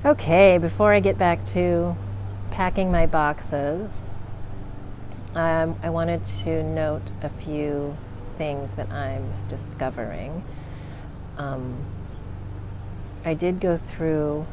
Okay, before I get back to packing my boxes, I wanted to note a few things that I'm discovering. I did go through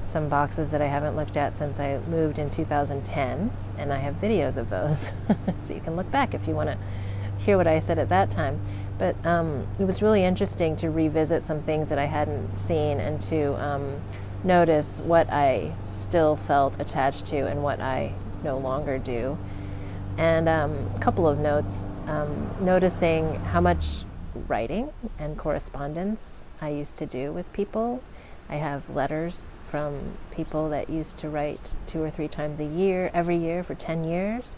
some boxes that I haven't looked at since I moved in 2010, and I have videos of those, so you can look back if you want to hear what I said at that time. But it was really interesting to revisit some things that I hadn't seen and to notice what I still felt attached to and what I no longer do. And a couple of notes, noticing how much writing and correspondence I used to do with people. I have letters from people that used to write 2 or 3 times a year, every year for 10 years.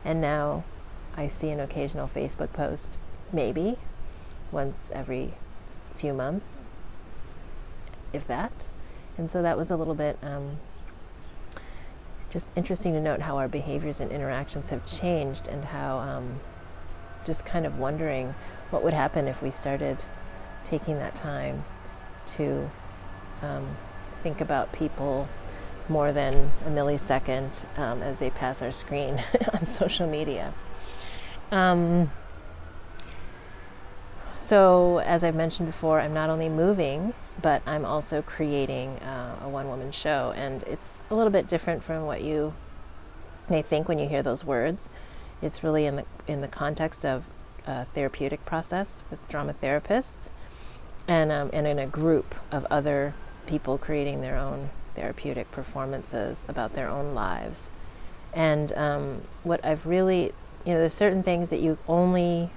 And now I see an occasional Facebook post, maybe once every few months, if that. And so that was a little bit just interesting to note how our behaviors and interactions have changed, and how just kind of wondering what would happen if we started taking that time to think about people more than a millisecond as they pass our screen on social media. So as I've mentioned before, I'm not only moving, but I'm also creating a one-woman show, and it's a little bit different from what you may think when you hear those words. It's really in the context of a therapeutic process with drama therapists, and in a group of other people creating their own therapeutic performances about their own lives. And what I've really, there's certain things that you only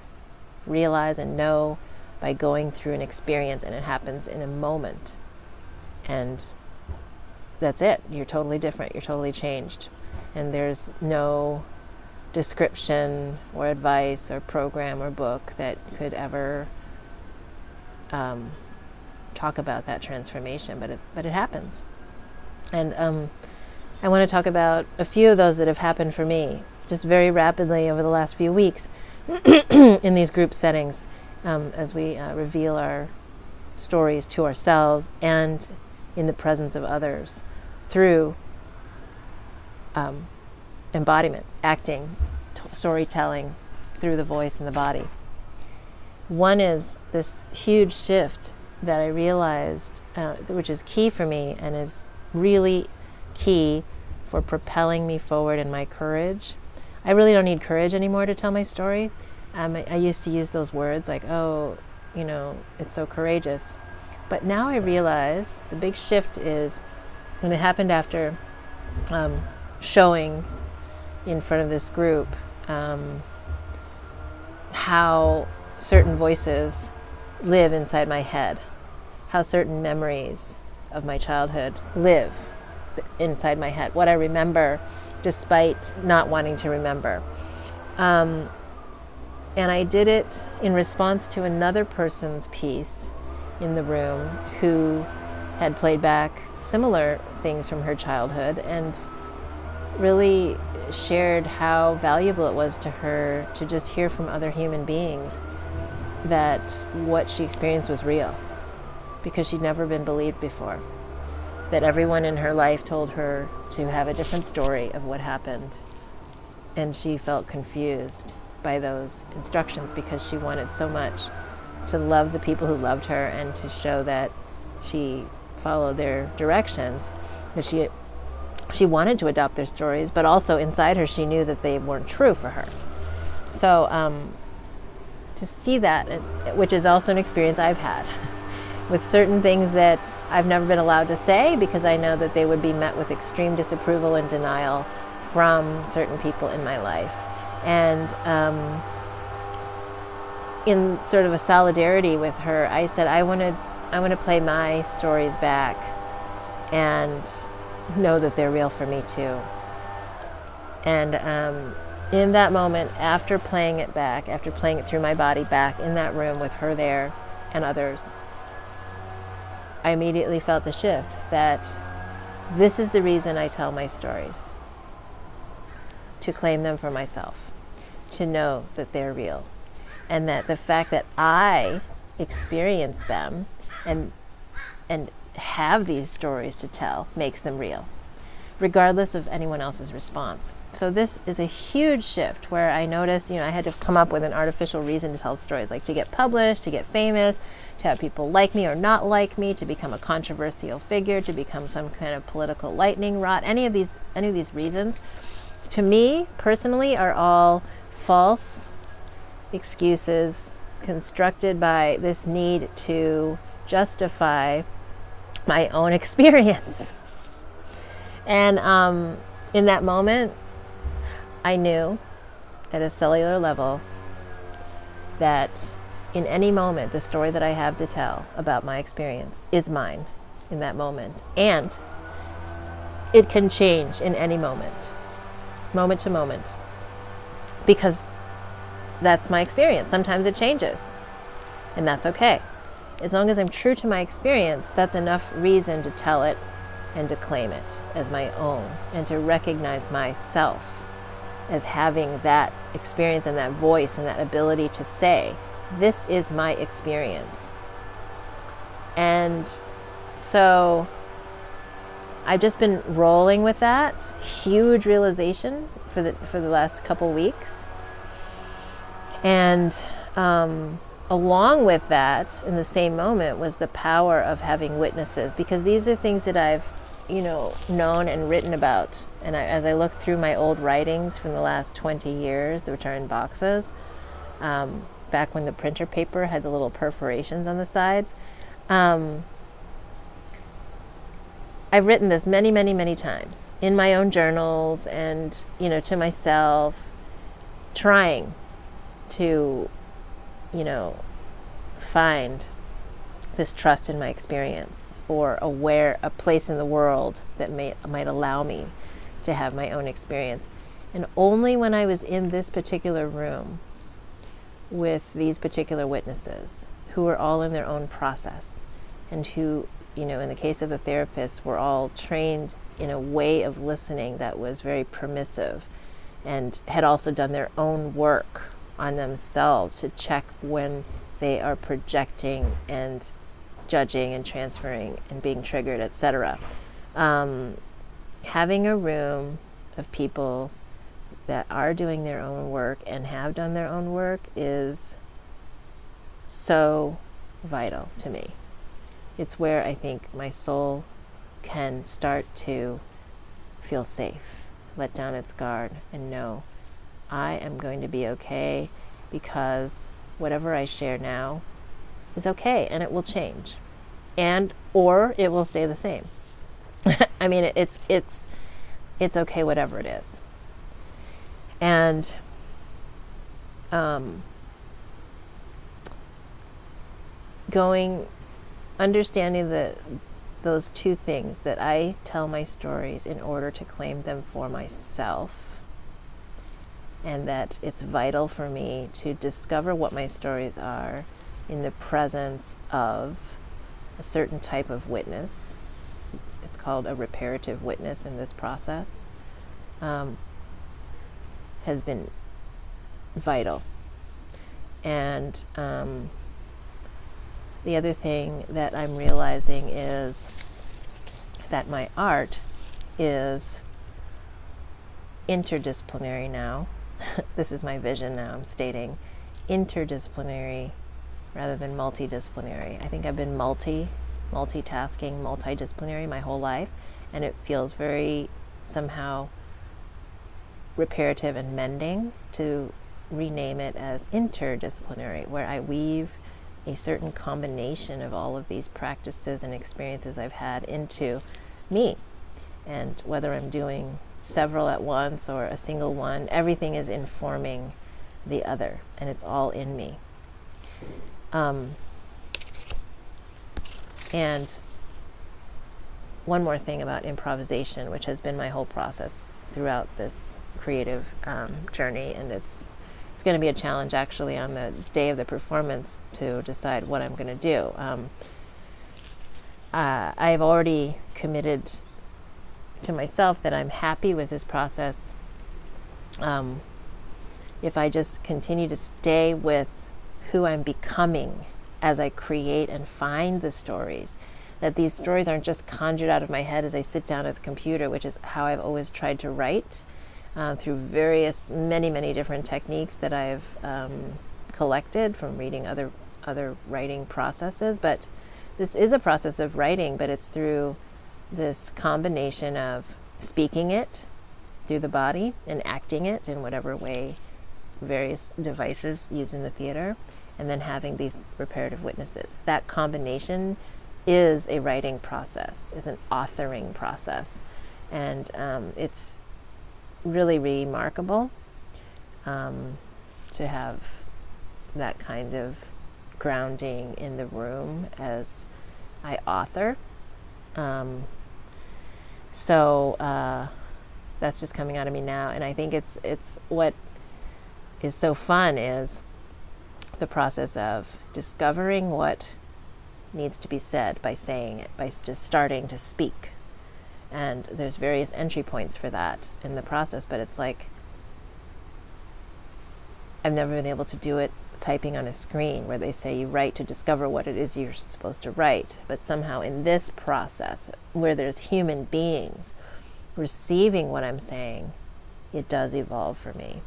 realize and know by going through an experience, and it happens in a moment. And that's it. You're totally different. You're totally changed. And there's no description or advice or program or book that could ever talk about that transformation, but it happens. And I want to talk about a few of those that have happened for me just very rapidly over the last few weeks in these group settings, as we reveal our stories to ourselves and in the presence of others through embodiment, acting, storytelling through the voice and the body. One is this huge shift that I realized, which is key for me and is really key for propelling me forward in my courage. I really don't need courage anymore to tell my story. I used to use those words like, oh, it's so courageous. But now I realize the big shift is, when it happened after showing in front of this group, how certain voices live inside my head, how certain memories of my childhood live inside my head, what I remember despite not wanting to remember. And I did it in response to another person's piece in the room who had played back similar things from her childhood and really shared how valuable it was to her to just hear from other human beings that what she experienced was real, because she'd never been believed before. That everyone in her life told her to have a different story of what happened, and she felt confused by those instructions because she wanted so much to love the people who loved her and to show that she followed their directions, that she wanted to adopt their stories, but also inside her she knew that they weren't true for her. So to see that, which is also an experience I've had with certain things that I've never been allowed to say because I know that they would be met with extreme disapproval and denial from certain people in my life. And in sort of a solidarity with her, I said, I want to play my stories back and know that they're real for me too. And in that moment, after playing it back, after playing it through my body back in that room with her there and others, I immediately felt the shift that this is the reason I tell my stories. To claim them for myself, to know that they're real, and that the fact that I experienced them and have these stories to tell makes them real, regardless of anyone else's response. So this is a huge shift where I noticed, I had to come up with an artificial reason to tell stories, like to get published, to get famous, to have people like me or not like me, to become a controversial figure, to become some kind of political lightning rod. Any of these reasons, to me personally, are all false excuses constructed by this need to justify my own experience. And in that moment, I knew at a cellular level that in any moment, the story that I have to tell about my experience is mine in that moment. And it can change in any moment to moment, because that's my experience. Sometimes it changes, and that's okay. As long as I'm true to my experience, that's enough reason to tell it and to claim it as my own, and to recognize myself as having that experience and that voice and that ability to say, this is my experience. And so I've just been rolling with that huge realization for the last couple weeks. And along with that, in the same moment, was the power of having witnesses, because these are things that I've known and written about. And as I look through my old writings from the last 20 years, which are in boxes, back when the printer paper had the little perforations on the sides, I've written this many, many, many times in my own journals and, to myself, trying to, find this trust in my experience, or a place in the world that might allow me to have my own experience. And only when I was in this particular room with these particular witnesses, who were all in their own process, and who, in the case of the therapists, were all trained in a way of listening that was very permissive, and had also done their own work on themselves to check when they are projecting and judging and transferring and being triggered, etc. Having a room of people that are doing their own work and have done their own work is so vital to me. It's where I think my soul can start to feel safe, let down its guard, and know I am going to be okay, because whatever I share now is okay, and it will change, or it will stay the same. I mean, it's okay, whatever it is. And understanding those two things, that I tell my stories in order to claim them for myself, and that it's vital for me to discover what my stories are in the presence of a certain type of witness. It's called a reparative witness in this process, has been vital. And the other thing that I'm realizing is that my art is interdisciplinary now. This is my vision now. I'm stating interdisciplinary rather than multidisciplinary. I think I've been multitasking, multidisciplinary my whole life, and it feels very somehow reparative and mending to rename it as interdisciplinary, where I weave a certain combination of all of these practices and experiences I've had into me. And whether I'm doing several at once or a single one, everything is informing the other, and it's all in me. And one more thing about improvisation, which has been my whole process throughout this creative journey, and it's going to be a challenge actually on the day of the performance to decide what I'm going to do. I've already committed to myself that I'm happy with this process if I just continue to stay with who I'm becoming as I create and find the stories, that these stories aren't just conjured out of my head as I sit down at the computer, which is how I've always tried to write, through various, many different techniques that I've collected from reading other writing processes. But this is a process of writing, but it's through this combination of speaking it through the body and acting it in whatever way, various devices used in the theater, and then having these reparative witnesses. That combination is a writing process, is an authoring process. And it's really remarkable to have that kind of grounding in the room as I author. So that's just coming out of me now. And I think it's what is so fun is the process of discovering what needs to be said by saying it, by just starting to speak. And there's various entry points for that in the process, but it's like I've never been able to do it typing on a screen where they say you write to discover what it is you're supposed to write. But somehow in this process, where there's human beings receiving what I'm saying, it does evolve for me.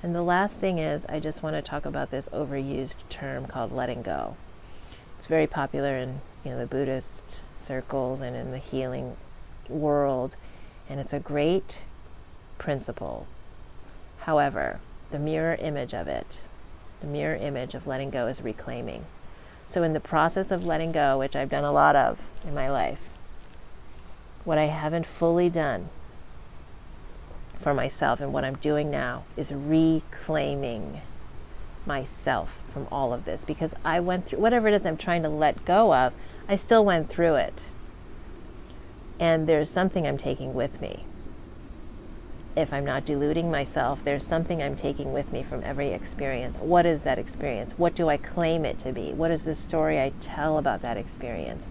And the last thing is, I just want to talk about this overused term called letting go. It's very popular in the Buddhist circles and in the healing world, and it's a great principle. However, the mirror image of it, the mirror image of letting go, is reclaiming. So in the process of letting go, which I've done a lot of in my life, what I haven't fully done for myself and what I'm doing now is reclaiming myself from all of this, because I went through whatever it is I'm trying to let go of. I still went through it, and there's something I'm taking with me. If I'm not deluding myself, there's something I'm taking with me from every experience. What is that experience? What do I claim it to be? What is the story I tell about that experience?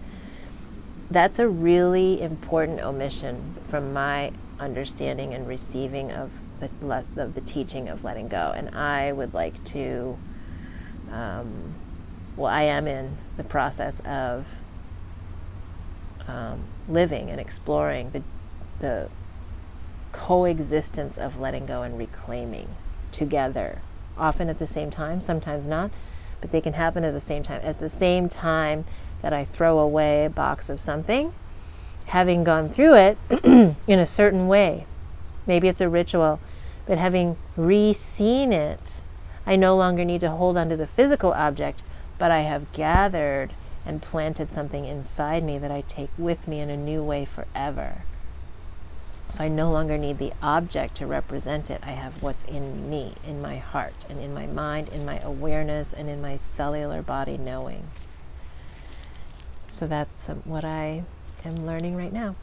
That's a really important omission from my understanding and receiving of the teaching of letting go. And I would like to, I am in the process of living and exploring the coexistence of letting go and reclaiming together, often at the same time, sometimes not, but they can happen at the same time. At the same time that I throw away a box of something, having gone through it in a certain way, maybe it's a ritual, but having re-seen it, I no longer need to hold onto the physical object, but I have gathered and planted something inside me that I take with me in a new way forever. So I no longer need the object to represent it. I have what's in me, in my heart, and in my mind, in my awareness, and in my cellular body knowing. So that's what I am learning right now.